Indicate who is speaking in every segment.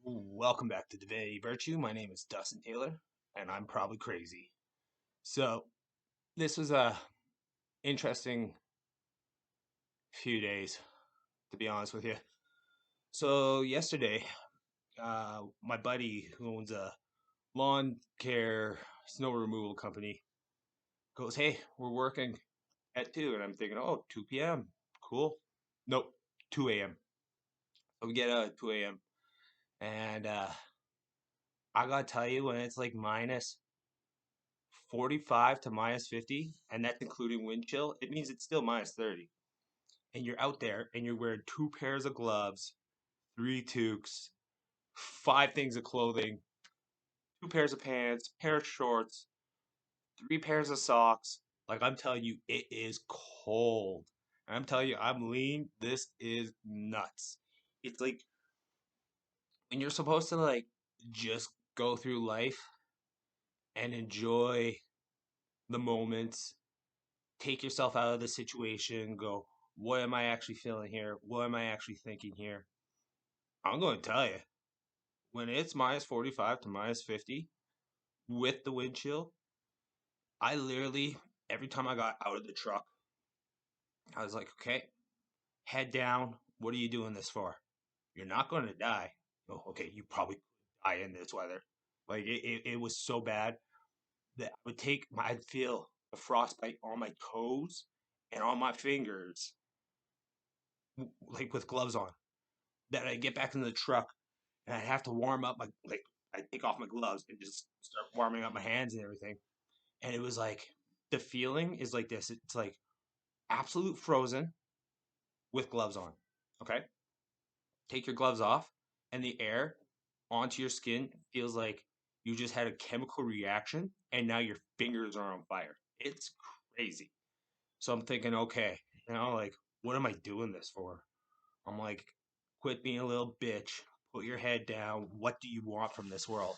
Speaker 1: Welcome back to Divinity Virtue. My name is Dustin Taylor, and I'm probably crazy. So, this was a interesting few days, to be honest with you. So, yesterday, my buddy who owns a lawn care snow removal company goes, "Hey, we're working at 2." And I'm thinking, "Oh, 2 p.m. Cool." Nope, 2 a.m. So we get out at 2 a.m. And I gotta tell you, when it's like minus 45 to minus 50, and that's including wind chill, it means it's still minus 30. And you're out there and you're wearing two pairs of gloves, three toques, five things of clothing, two pairs of pants, pair of shorts, three pairs of socks. Like, I'm telling you, it is cold. And I'm telling you, I'm lean. This is nuts. It's like when you're supposed to like just go through life and enjoy the moments, take yourself out of the situation, go, what am I actually feeling here? What am I actually thinking here? I'm going to tell you, when it's minus 45 to minus 50 with the wind chill, I literally, every time I got out of the truck, I was like, okay, head down. What are you doing this for? You're not going to die. Oh, okay, you probably could die in this weather. Like, it was so bad that I'd feel the frostbite on my toes and on my fingers, like with gloves on. That I get back into the truck and I have to warm up I take off my gloves and just start warming up my hands and everything. And it was like the feeling is like this. It's like absolute frozen with gloves on. Okay? Take your gloves off and the air onto your skin feels like you just had a chemical reaction and now your fingers are on fire. It's crazy. So I'm thinking, okay, like what am I doing this for? I'm like, quit being a little bitch. Put your head down. What do you want from this world?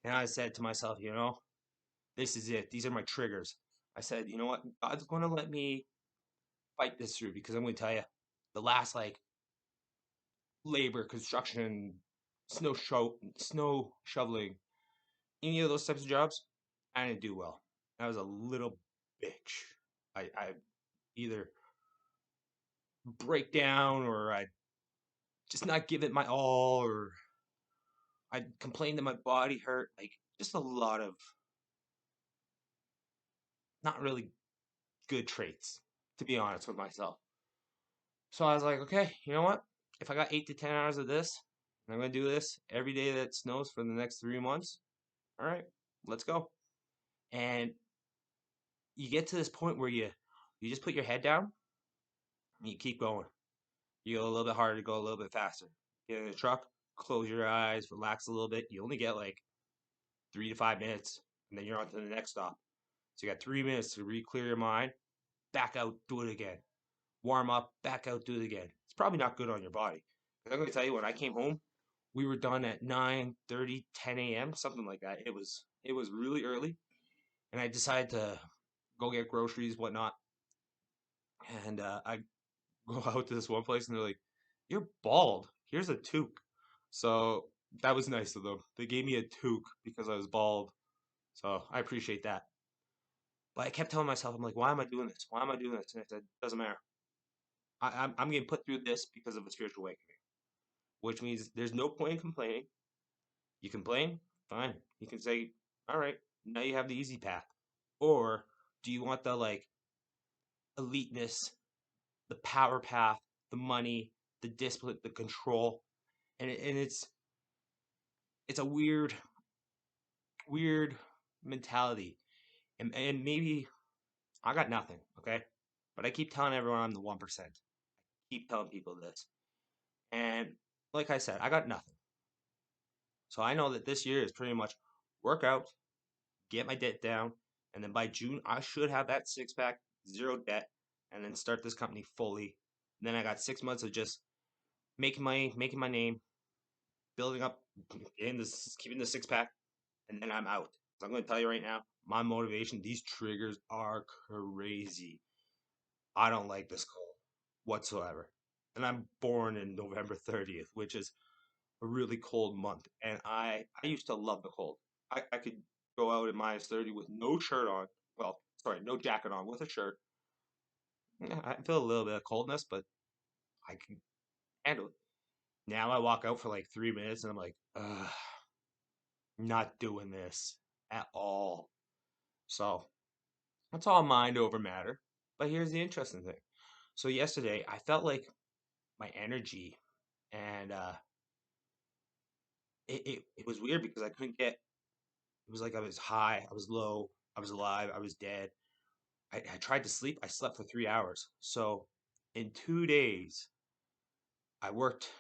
Speaker 1: And I said to myself, this is it. These are my triggers. I said, you know what? God's going to let me fight this through because I'm going to tell you, the last like labor, construction, snow shoveling, any of those types of jobs, I didn't do well. I was a little bitch. I either break down or I just not give it my all or I complained that my body hurt, like just a lot of not really good traits, to be honest with myself. So I was like, okay, you know what? If I got 8 to 10 hours of this, and I'm gonna do this every day that snows for the next 3 months. All right, let's go. And you get to this point where you just put your head down and you keep going. You go a little bit harder, go a little bit faster. Get in the truck, close your eyes, relax a little bit. You only get like 3 to 5 minutes, and then you're on to the next stop. So you got 3 minutes to re-clear your mind, back out, do it again. Warm up, back out, do it again. It's probably not good on your body. 'Cause I'm going to tell you, when I came home, we were done at 9:30, 10 a.m., something like that. It was really early, and I decided to go get groceries, whatnot. And I go out to this one place, and they're like, "You're bald. Here's a toque." So that was nice of them. They gave me a toque because I was bald. So I appreciate that. But I kept telling myself, I'm like, why am I doing this? Why am I doing this? And I said, doesn't matter. I'm getting put through this because of a spiritual awakening, which means there's no point in complaining. You complain, fine. You can say, all right, now you have the easy path. Or do you want the like eliteness, the power path, the money, the discipline, the control? And it's a weird mentality. And maybe I got nothing, okay? But I keep telling everyone I'm the 1%. Keep telling people this. And like I said, I got nothing. So I know that this year is pretty much work out, get my debt down, and then by June I should have that six pack, zero debt, and then start this company fully. And then I got 6 months of just making my name, building up, keeping the six pack, and then I'm out. So I'm going to tell you right now, my motivation, these triggers are crazy. I don't like this cold whatsoever. And I'm born in November 30th, which is a really cold month, and I used to love the cold. I could go out at -30 with no shirt on. Well, sorry, no jacket on with a shirt. Yeah, I feel a little bit of coldness, but I can handle it. Now I walk out for like 3 minutes and I'm like, ugh, not doing this at all. So that's all mind over matter. But here's the interesting thing. So yesterday I felt like my energy and it was weird because I couldn't get it was like I was high, I was low, I was alive, I was dead. I tried to sleep, I slept for 3 hours. So in 2 days, I worked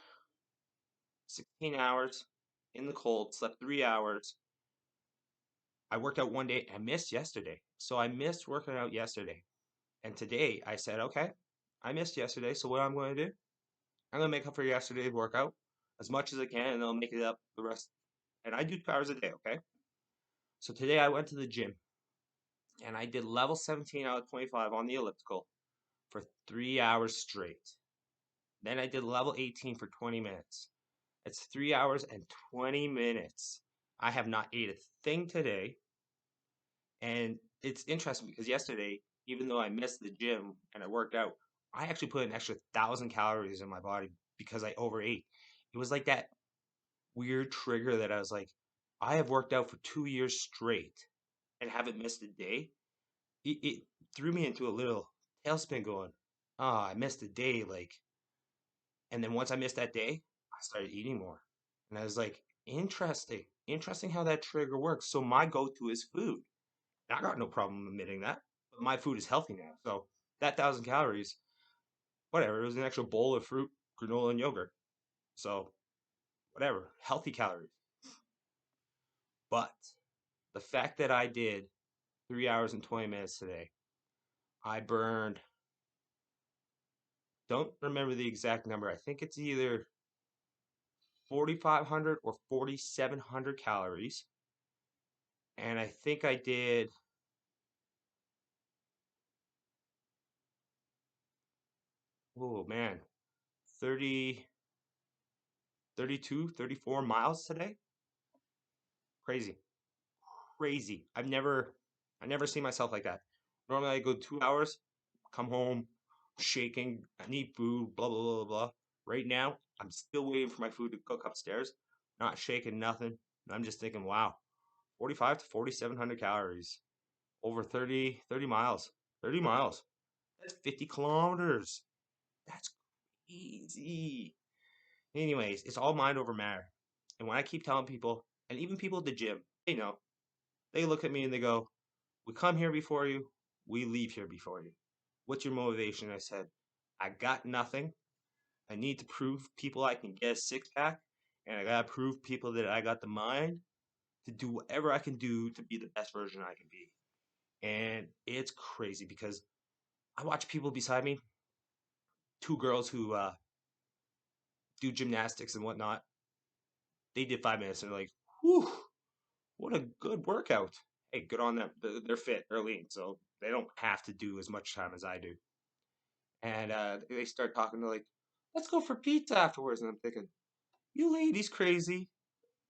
Speaker 1: 16 hours in the cold, slept 3 hours. I worked out one day. I missed yesterday. So I missed working out yesterday. And today I said, okay, I missed yesterday. So what I'm going to do, I'm going to make up for yesterday's workout as much as I can, and I'll make it up the rest. And I do 2 hours a day, okay? So today I went to the gym and I did level 17 out of 25 on the elliptical for 3 hours straight. Then I did level 18 for 20 minutes. It's 3 hours and 20 minutes. I have not ate a thing today. And it's interesting because yesterday, even though I missed the gym and I worked out, I actually put an extra 1,000 calories in my body because I overate. It was like that weird trigger that I was like, I have worked out for 2 years straight and haven't missed a day. It threw me into a little tailspin going, oh, I missed a day. And then once I missed that day, I started eating more. And I was like, interesting how that trigger works. So my go-to is food. I got no problem admitting that. But my food is healthy now. So that 1,000 calories, whatever, it was an extra bowl of fruit, granola, and yogurt. So whatever, healthy calories. But the fact that I did 3 hours and 20 minutes today, I burned, don't remember the exact number. I think it's either 4,500 or 4,700 calories. And I think I did, oh man, 30, 32, 34 miles today. Crazy. Crazy. I never seen myself like that. Normally I go 2 hours, come home, shaking, I need food, blah blah blah blah. Right now, I'm still waiting for my food to cook upstairs. Not shaking nothing. I'm just thinking, wow, 45 to 4,700 calories over 30 miles. 30 miles. That's 50 kilometers. That's easy. Anyways, it's all mind over matter. And when I keep telling people, and even people at the gym, they know, they look at me and they go, we come here before you, we leave here before you. What's your motivation? I said, I got nothing. I need to prove people I can get a six pack, and I gotta prove people that I got the mind to do whatever I can do to be the best version I can be. And it's crazy because I watch people beside me, two girls who do gymnastics and whatnot. They did 5 minutes and they're like, whew, what a good workout. Hey, good on them. They're fit, they're lean, so they don't have to do as much time as I do. And they start talking to like, let's go for pizza afterwards. And I'm thinking, you ladies crazy.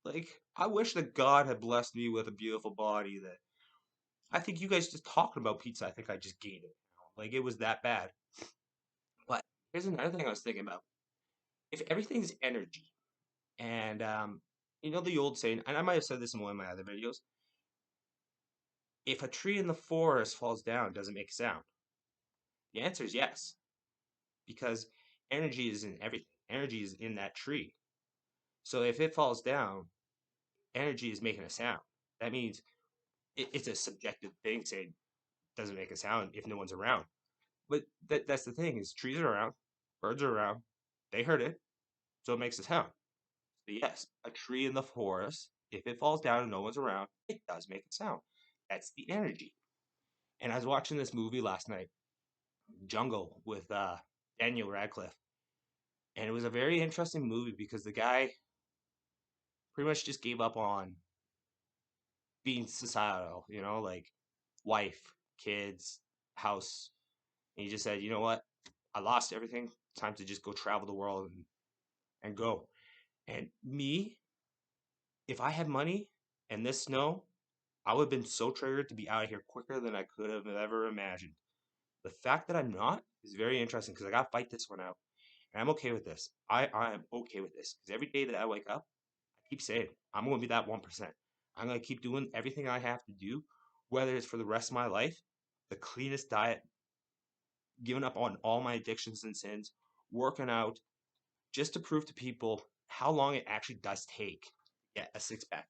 Speaker 1: Like, I wish that God had blessed me with a beautiful body that I think you guys just talking about pizza, I think I just gained it. Like it was that bad. But here's another thing I was thinking about. If everything's energy, and you know the old saying, and I might have said this in one of my other videos, if a tree in the forest falls down, does it make a sound? The answer is yes, because energy is in everything. Energy is in that tree. So if it falls down, energy is making a sound. That means it's a subjective thing saying doesn't make a sound if no one's around. But that's the thing is trees are around, birds are around, they heard it, so it makes a sound. So yes, a tree in the forest, if it falls down and no one's around, it does make a sound. That's the energy. And I was watching this movie last night, Jungle, with Daniel Radcliffe. And it was a very interesting movie because the guy pretty much just gave up on being societal, like wife, kids, house. And he just said, you know what? I lost everything. Time to just go travel the world and go. And me, if I had money and this snow, I would have been so triggered to be out of here quicker than I could have ever imagined. The fact that I'm not is very interesting because I got to fight this one out. And I'm okay with this. I am okay with this because every day that I wake up, I keep saying, I'm going to be that 1%. I'm going to keep doing everything I have to do, whether it's for the rest of my life, the cleanest diet, giving up on all my addictions and sins, working out, just to prove to people how long it actually does take to get a six pack.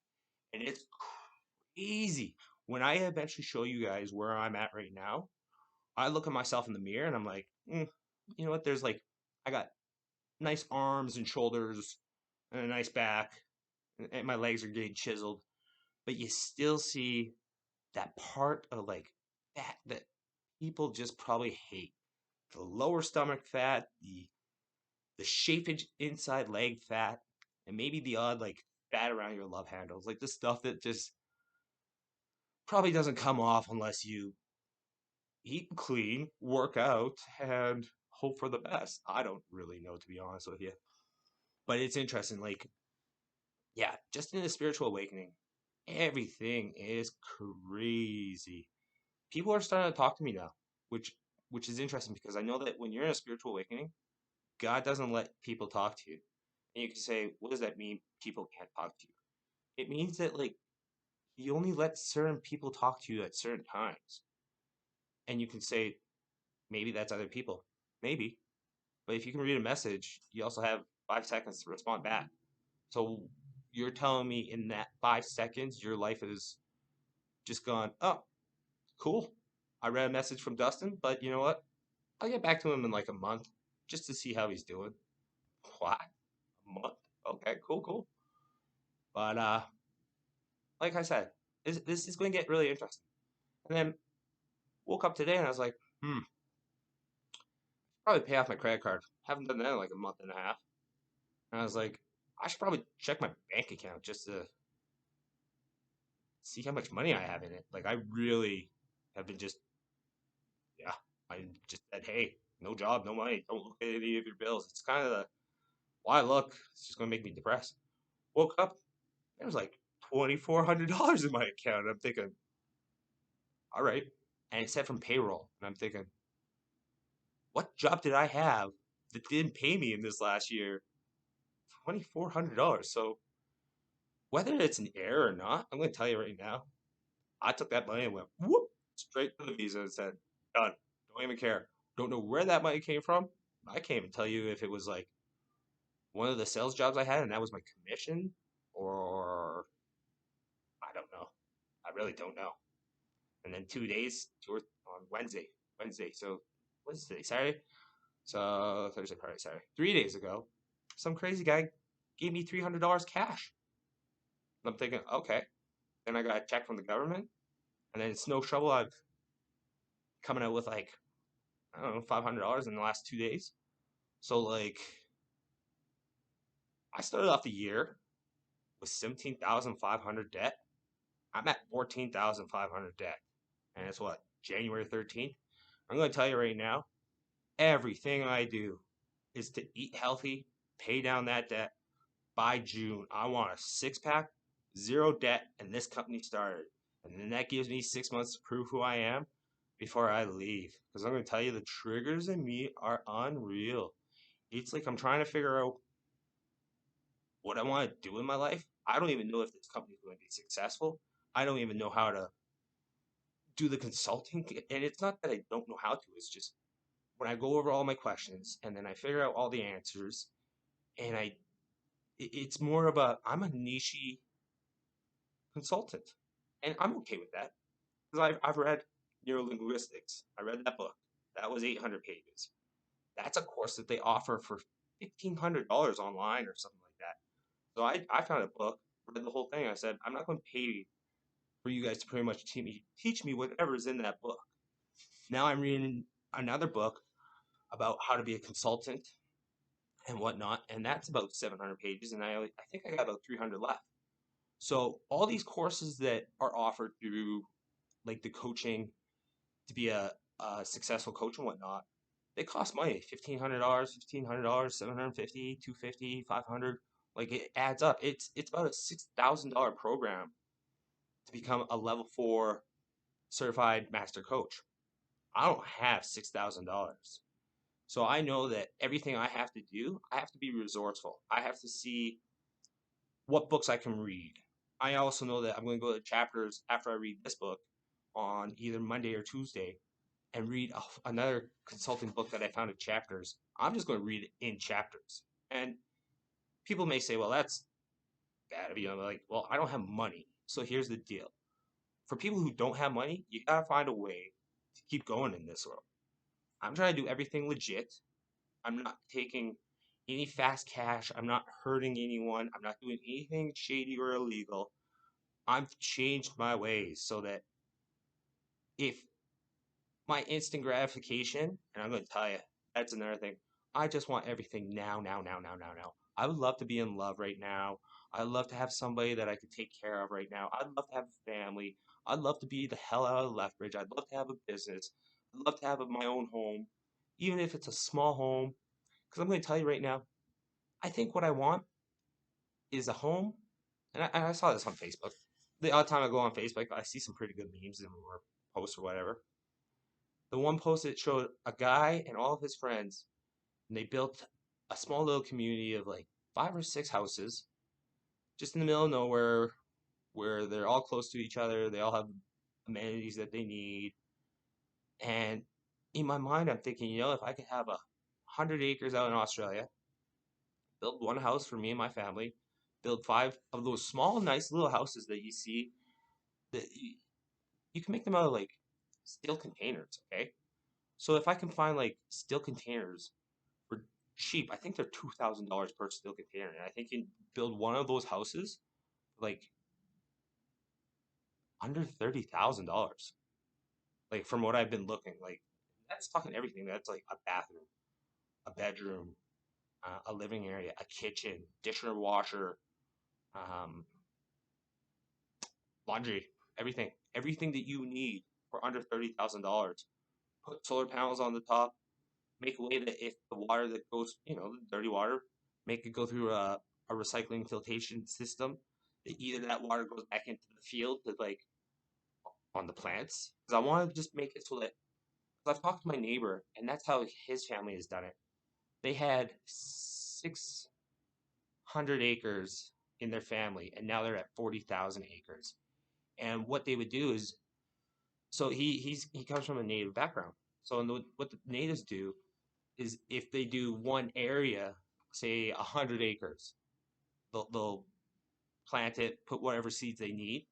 Speaker 1: And it's crazy. When I eventually show you guys where I'm at right now, I look at myself in the mirror and I'm like, you know what? There's like, I got nice arms and shoulders and a nice back, and my legs are getting chiseled, but you still see that part of like fat that people just probably hate. The lower stomach fat, the shapage inside leg fat, and maybe the odd like fat around your love handles, like the stuff that just probably doesn't come off unless you eat clean, work out, and hope for the best. I don't really know, to be honest with you, but it's interesting. Like, yeah, just in the spiritual awakening, everything is crazy. People are starting to talk to me now, which is interesting because I know that when you're in a spiritual awakening, God doesn't let people talk to you. And you can say, what does that mean? People can't talk to you. It means that like you only let certain people talk to you at certain times. And you can say, maybe that's other people. Maybe. But if you can read a message, you also have 5 seconds to respond back. So you're telling me in that 5 seconds, your life is just gone, oh, cool. I read a message from Dustin, but you know what? I'll get back to him in like a month just to see how he's doing. What? A month? Okay, cool, cool. But like I said, this is going to get really interesting. And then woke up today and I was like, probably pay off my credit card. Haven't done that in like a month and a half. And I was like, I should probably check my bank account just to see how much money I have in it. Like I really have been just, yeah, I just said, hey, no job, no money. Don't look at any of your bills. It's kind of the why look. It's just gonna make me depressed. Woke up, there was like $2,400 in my account. And I'm thinking, all right. And it said from payroll, and I'm thinking, what job did I have that didn't pay me in this last year? $2,400. So whether it's an error or not, I'm going to tell you right now. I took that money and went whoop straight to the Visa and said, done. Don't even care. Don't know where that money came from. I can't even tell you if it was like one of the sales jobs I had and that was my commission, or I don't know. I really don't know. And then 2 days on Wednesday. So what's today? Saturday. So Thursday, Friday, Saturday. 3 days ago, some crazy guy gave me $300 cash. And I'm thinking, okay. Then I got a check from the government, and then Snow Shovel, I've coming out with like I don't know $500 in the last 2 days. So like I started off the year with 17,500 debt. I'm at 14,500 debt, and it's what January 13th. I'm going to tell you right now, everything I do is to eat healthy, pay down that debt. By June, I want a six pack, zero debt, and this company started. And then that gives me 6 months to prove who I am before I leave. Because I'm going to tell you, the triggers in me are unreal. It's like I'm trying to figure out what I want to do in my life. I don't even know if this company is going to be successful. I don't even know how to do the consulting. And it's not that I don't know how to, it's just when I go over all my questions and then I figure out all the answers, and it's more of a, I'm a niche consultant. And I'm okay with that because I've read Neurolinguistics. I read that book. That was 800 pages. That's a course that they offer for $1,500 online or something like that. So I found a book, read the whole thing. I said, I'm not going to pay for you guys to pretty much teach me whatever's in that book. Now I'm reading another book about how to be a consultant and whatnot, and that's about 700 pages, and I think I got about 300 left. So all these courses that are offered through like the coaching to be a successful coach and whatnot, they cost money. $1,500, $750, $250, $500. Like it adds up. It's about a $6,000 program to become a level 4 certified master coach. I don't have $6,000. So I know that everything I have to do, I have to be resourceful. I have to see what books I can read. I also know that I'm going to go to chapters after I read this book on either Monday or Tuesday and read another consulting book that I found in chapters. I'm just going to read it in chapters. And people may say, well, that's bad. Like, well, I don't have money. So here's the deal. For people who don't have money, you got to find a way to keep going in this world. I'm trying to do everything legit. I'm not taking any fast cash. I'm not hurting anyone. I'm not doing anything shady or illegal. I've changed my ways so that if my instant gratification, and I'm going to tell you, that's another thing. I just want everything now, now, now, now, now, now. I would love to be in love right now. I'd love to have somebody that I could take care of right now. I'd love to have a family. I'd love to be the hell out of Lethbridge. I'd love to have a business. I'd love to have my own home, even if it's a small home. Because I'm going to tell you right now, I think what I want is a home. And I saw this on Facebook. The odd time I go on Facebook, I see some pretty good memes or posts or whatever. The one post that showed a guy and all of his friends, and they built a small little community of like 5 or 6 houses just in the middle of nowhere where they're all close to each other. They all have amenities that they need. And in my mind, I'm thinking, if I could have 100 acres out in Australia, build one house for me and my family, build 5 of those small, nice little houses that you see that you can make them out of like steel containers, okay? So if I can find like steel containers for cheap, I think they're $2,000 per steel container, and I think you can build one of those houses like under $30,000. Like from what I've been looking, like that's talking everything. That's like a bathroom, a bedroom, a living area, a kitchen, dishwasher, washer, um, laundry, everything that you need for under $30,000. Put solar panels on the top. Make a way that if the water that goes, the dirty water, make it go through a recycling filtration system. That either that water goes back into the field to like on the plants. Because I want to just make it so that, because I've talked to my neighbor, and that's how his family has done it. They had 600 acres in their family, and now they're at 40,000 acres. And what they would do is, so he comes from a native background. So what the natives do is if they do one area, say 100 acres, they'll plant it, put whatever seeds they need.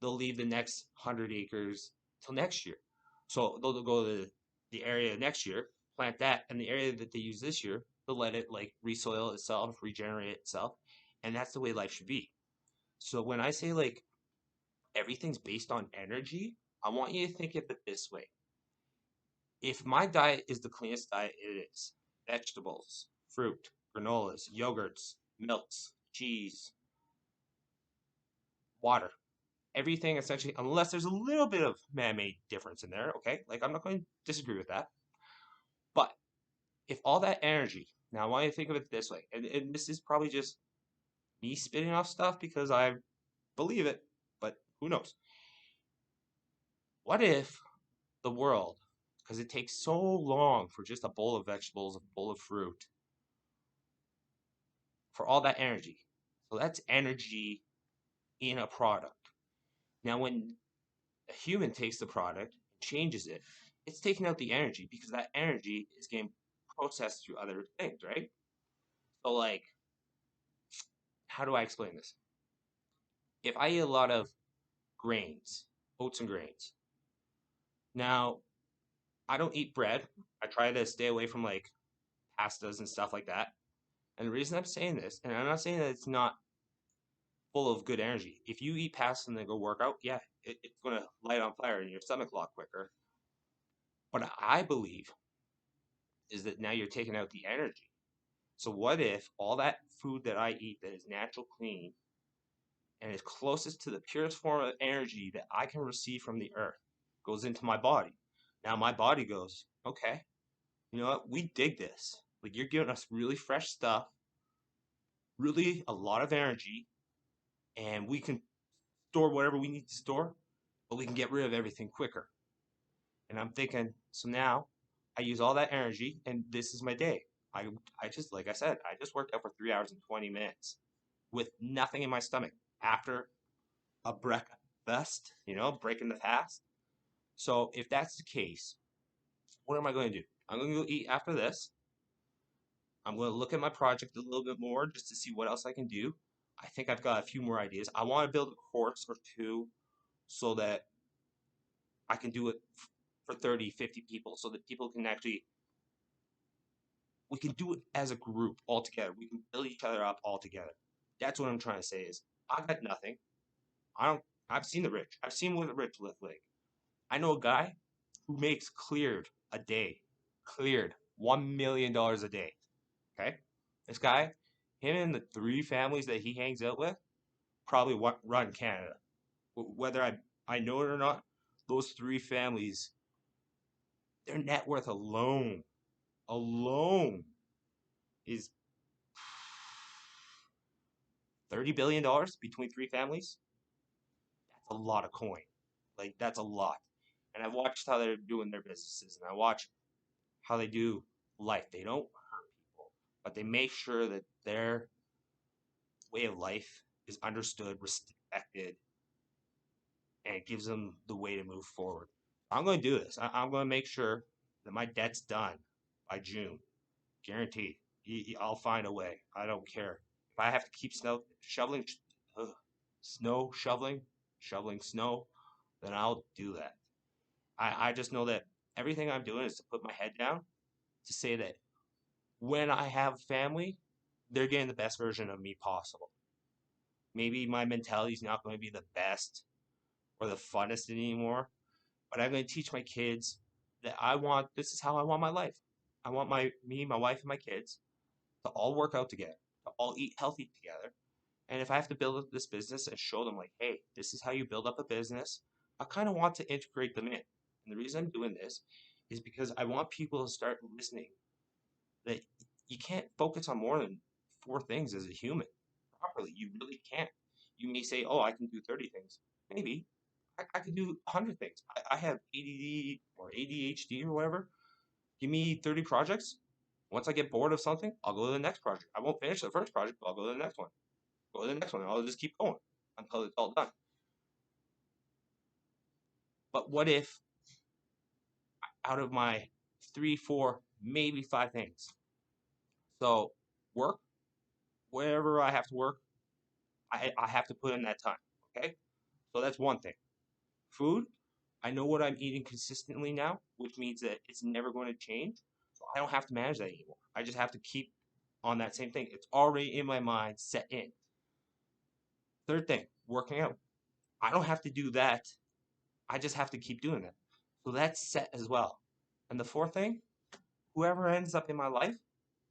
Speaker 1: They'll leave the next 100 acres till next year. So they'll go to the area next year, plant that, and the area that they use this year, they'll let it like resoil itself, regenerate itself, and that's the way life should be. So when I say like everything's based on energy, I want you to think of it this way. If my diet is the cleanest diet it is, vegetables, fruit, granolas, yogurts, milks, cheese, water, everything essentially, unless there's a little bit of man-made difference in there, okay? Like I'm not going to disagree with that. But if all that energy, now I want you to think of it this way, and this is probably just me spitting off stuff because I believe it, but who knows? What if the world, because it takes so long for just a bowl of vegetables, a bowl of fruit, for all that energy. So that's energy in a product. Now, when a human takes the product, changes it, it's taking out the energy because that energy is getting processed through other things, right? So, like, how do I explain this? If I eat a lot of grains, oats and grains, now I don't eat bread. I try to stay away from like pastas and stuff like that. And the reason I'm saying this, and I'm not saying that it's not full of good energy. If you eat pasta and then go work out, yeah, it's going to light on fire in your stomach a lot quicker. But I believe is that now you're taking out the energy. So what if all that food that I eat that is natural, clean, and is closest to the purest form of energy that I can receive from the earth goes into my body? Now my body goes, okay, you know what? We dig this. Like you're giving us really fresh stuff. really a lot of energy, and we can store whatever we need to store, but we can get rid of everything quicker. And I'm thinking, so now I use all that energy, and this is my day. I, I just, like I said, I just worked out for 3 hours and 20 minutes with nothing in my stomach after a breakfast, breaking the fast. So if that's the case, what am I going to do? I'm going to go eat after this. I'm going to look at my project a little bit more just to see what else I can do. I think I've got a few more ideas. I want to build a course or two so that I can do it for 30, 50 people so that people can actually, we can do it as a group all together. We can build each other up all together. That's what I'm trying to say is I got nothing. I don't, I've seen the rich. I've seen what the rich live like. I know a guy who makes cleared $1 million a day. Okay. This guy, him and the three families that he hangs out with probably run Canada. Whether I know it or not, those three families, their net worth alone is $30 billion between three families. That's a lot of coin. Like that's a lot. And I've watched how they're doing their businesses, and I watch how they do life. They don't hurt people, but they make sure that their way of life is understood, respected, and it gives them the way to move forward. I'm going to do this. I'm going to make sure that my debt's done by June, guaranteed. I'll find a way. I don't care if I have to keep shoveling, snow, shoveling snow. Then I'll do that. I just know that everything I'm doing is to put my head down to say that when I have family, they're getting the best version of me possible. Maybe my mentality is not going to be the best or the funnest anymore, but I'm going to teach my kids that this is how I want my life. I want my wife, and my kids to all work out together, to all eat healthy together. And if I have to build up this business and show them, like, hey, this is how you build up a business, I kind of want to integrate them in. And the reason I'm doing this is because I want people to start listening that you can't focus on more than four things as a human properly. You really can't. You may say, oh, I can do 30 things. Maybe. I can do 100 things. I have ADD or ADHD or whatever. Give me 30 projects. Once I get bored of something, I'll go to the next project. I won't finish the first project, but I'll go to the next one. Go to the next one. I'll just keep going until it's all done. But what if out of my 3, 4, maybe 5 things? So work, wherever I have to work, I have to put in that time. Okay? So that's one thing. Food, I know what I'm eating consistently now, which means that it's never going to change. So I don't have to manage that anymore. I just have to keep on that same thing. It's already in my mind, set in. Third thing, working out. I don't have to do that. I just have to keep doing it. So that's set as well. And the fourth thing, whoever ends up in my life,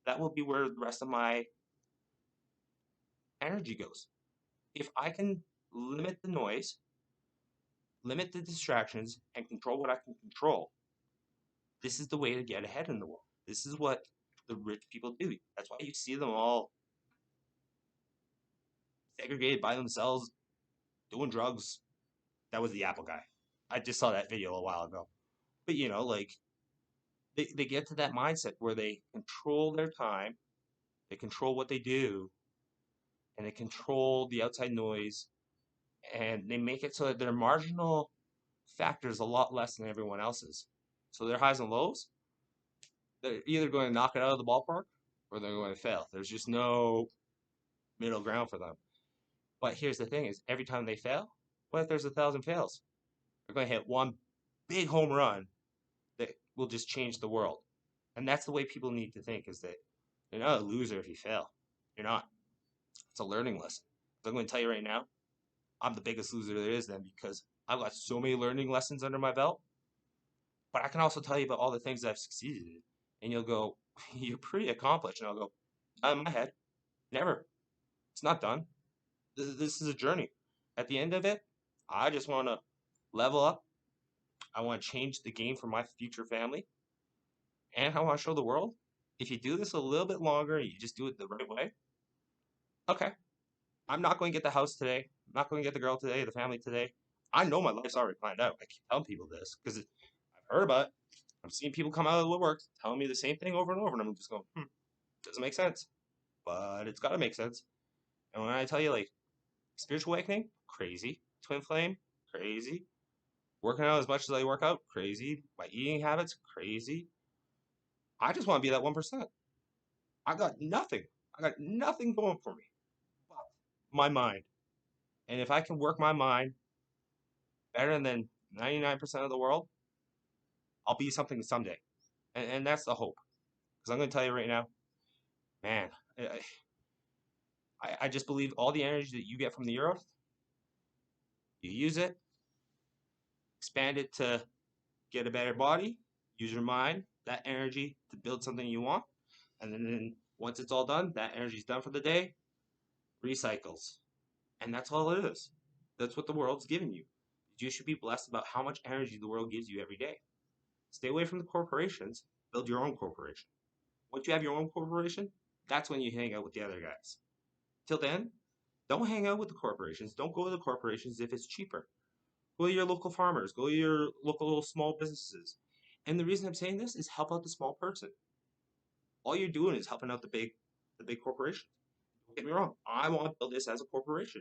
Speaker 1: that will be where the rest of my energy goes. If I can limit the noise, limit the distractions, and control what I can control, this is the way to get ahead in the world. This is what the rich people do. That's why you see them all segregated by themselves, doing drugs. That was the Apple guy. I just saw that video a while ago. But like they get to that mindset where they control their time, they control what they do, and they control the outside noise, and they make it so that their marginal factor is a lot less than everyone else's. So their highs and lows, they're either going to knock it out of the ballpark or they're going to fail. There's just no middle ground for them. But here's the thing is every time they fail, what if there's 1,000 fails? They're going to hit one big home run that will just change the world. And that's the way people need to think is that you're not a loser if you fail. You're not. It's a learning lesson. So I'm going to tell you right now, I'm the biggest loser there is then because I've got so many learning lessons under my belt. But I can also tell you about all the things I've succeeded in. And you'll go, you're pretty accomplished. And I'll go, not in my head. Never. It's not done. This is a journey. At the end of it, I just want to level up. I want to change the game for my future family. And I want to show the world if you do this a little bit longer, you just do it the right way, Okay, I'm not going to get the house today. I'm not going to get the girl today, the family today. I know my life's already planned out. I keep telling people this because I've heard about it. I'm seeing people come out of the woodwork telling me the same thing over and over, and I'm just going, doesn't make sense, but it's got to make sense. And when I tell you, like, spiritual awakening, crazy. Twin flame, crazy. Working out as much as I work out, crazy. My eating habits, crazy. I just want to be that 1%. I got nothing. I got nothing going for me but my mind. And if I can work my mind better than 99% of the world, I'll be something someday. And that's the hope. Because I'm going to tell you right now, man, I just believe all the energy that you get from the earth, you use it, expand it to get a better body, use your mind, that energy to build something you want. And then once it's all done, that energy's done for the day, recycles. And that's all it is. That's what the world's giving you. You should be blessed about how much energy the world gives you every day. Stay away from the corporations, build your own corporation. Once you have your own corporation, that's when you hang out with the other guys. Till then, don't hang out with the corporations. Don't go to the corporations if it's cheaper. Go to your local farmers, go to your local small businesses. And the reason I'm saying this is help out the small person. All you're doing is helping out the big corporation. Don't get me wrong. I want to build this as a corporation.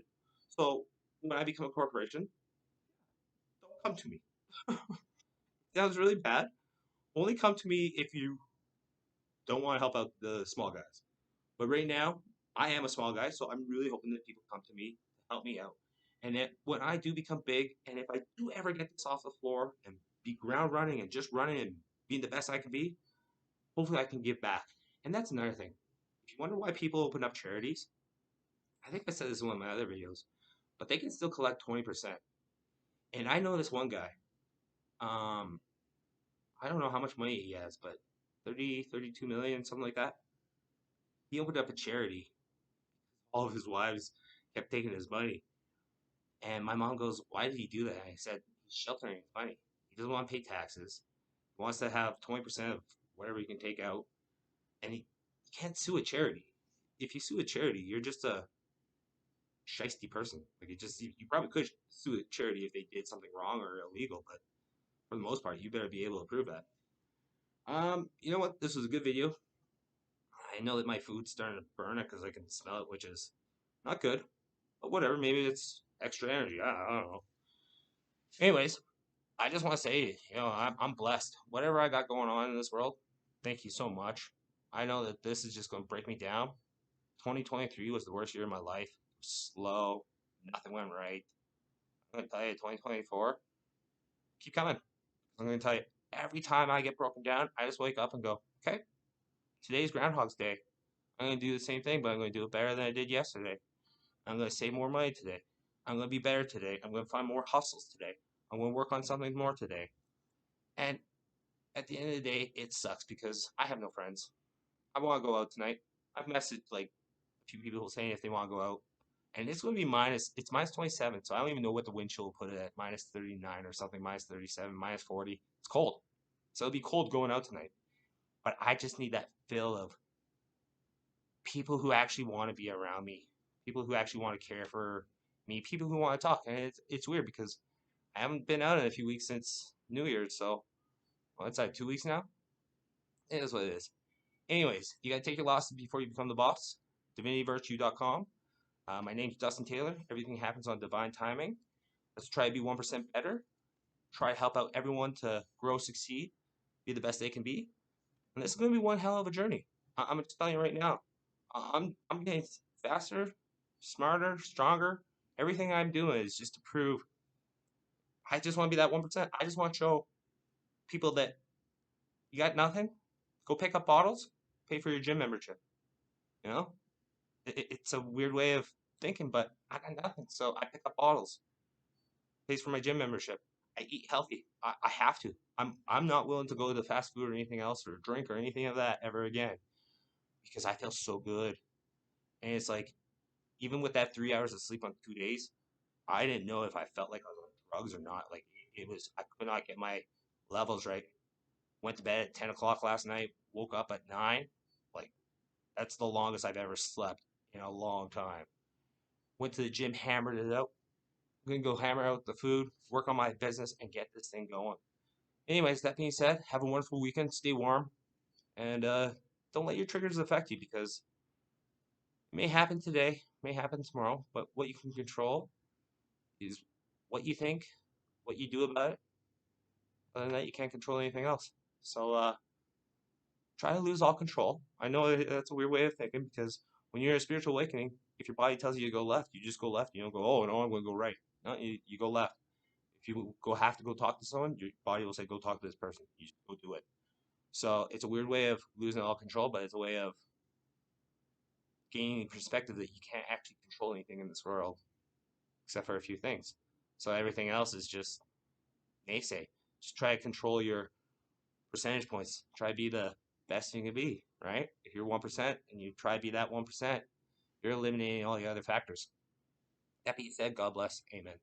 Speaker 1: So when I become a corporation, don't come to me. Sounds really bad. Only come to me if you don't want to help out the small guys. But right now, I am a small guy, so I'm really hoping that people come to me to help me out. And that when I do become big, and if I do ever get this off the floor and be ground running and just running and being the best I can be, hopefully I can give back. And that's another thing. If you wonder why people open up charities, I think I said this in one of my other videos, but they can still collect 20%. And I know this one guy. Um, I don't know how much money he has, but 30, 32 million, something like that. He opened up a charity. All of his wives kept taking his money. And my mom goes, "Why did he do that?" And I said, "He's sheltering his money. He doesn't want to pay taxes. He wants to have 20% of whatever he can take out. And he can't sue a charity. If you sue a charity, you're just a shisty person. Like you probably could sue a charity if they did something wrong or illegal, but for the most part, you better be able to prove that. You know what? This was a good video. I know that my food's starting to burn it because I can smell it, which is not good. But whatever, maybe it's extra energy. I don't know. Anyways, I just want to say, I'm blessed. Whatever I got going on in this world, thank you so much. I know that this is just going to break me down. 2023 was the worst year of my life. Slow, nothing went right. I'm going to tell you, 2024, keep coming. I'm going to tell you, every time I get broken down, I just wake up and go, okay, today's Groundhog's Day. I'm going to do the same thing, but I'm going to do it better than I did yesterday. I'm going to save more money today. I'm going to be better today. I'm going to find more hustles today. I'm going to work on something more today. And at the end of the day, it sucks because I have no friends. I want to go out tonight. I've messaged like a few people saying if they want to go out. And it's going to be it's minus 27. So I don't even know what the wind chill will put it at minus 39 or something, minus 37, minus 40. It's cold. So it'll be cold going out tonight. But I just need that feel of people who actually want to be around me, people who actually want to care for me, people who want to talk. And it's weird because I haven't been out in a few weeks since New Year's. So, well, it's like 2 weeks now. It is what it is. Anyways, you got to take your losses before you become the boss. DivinityVirtue.com. My name's Dustin Taylor. Everything happens on divine timing. Let's try to be 1% better. Try to help out everyone to grow, succeed, be the best they can be. And this is going to be one hell of a journey. I'm just telling you right now. I'm getting faster, smarter, stronger. Everything I'm doing is just to prove I just want to be that 1%. I just want to show people that you got nothing. Go pick up bottles, pay for your gym membership. You know, it's a weird way of thinking, but I got nothing, so I pick up bottles. Pays for my gym membership. I eat healthy. I have to. I'm not willing to go to fast food or anything else or drink or anything of that ever again because I feel so good. And it's like even with that 3 hours of sleep on 2 days, I didn't know if I felt like I was on drugs or not. Like it was, I could not get my levels right. Went to bed at 10 o'clock last night. Woke up at 9. Like that's the longest I've ever slept. in a long time. Went to the gym, hammered it out. I'm gonna go hammer out the food, work on my business, and get this thing going. Anyways, that being said, have a wonderful weekend. Stay warm, and don't let your triggers affect you because it may happen today, may happen tomorrow. But what you can control is what you think, what you do about it. Other than that, you can't control anything else. So try to lose all control. I know that's a weird way of thinking because when you're in a spiritual awakening, if your body tells you to go left, you just go left. You don't go, oh no, I'm going to go right. No, you go left. If you have to go talk to someone, your body will say, go talk to this person. You just go do it. So it's a weird way of losing all control, but it's a way of gaining perspective that you can't actually control anything in this world except for a few things. So everything else is just naysay. Just try to control your percentage points. Try to be the best you can be, right? If you're 1% and you try to be that 1%, you're eliminating all the other factors. That being said, God bless. Amen.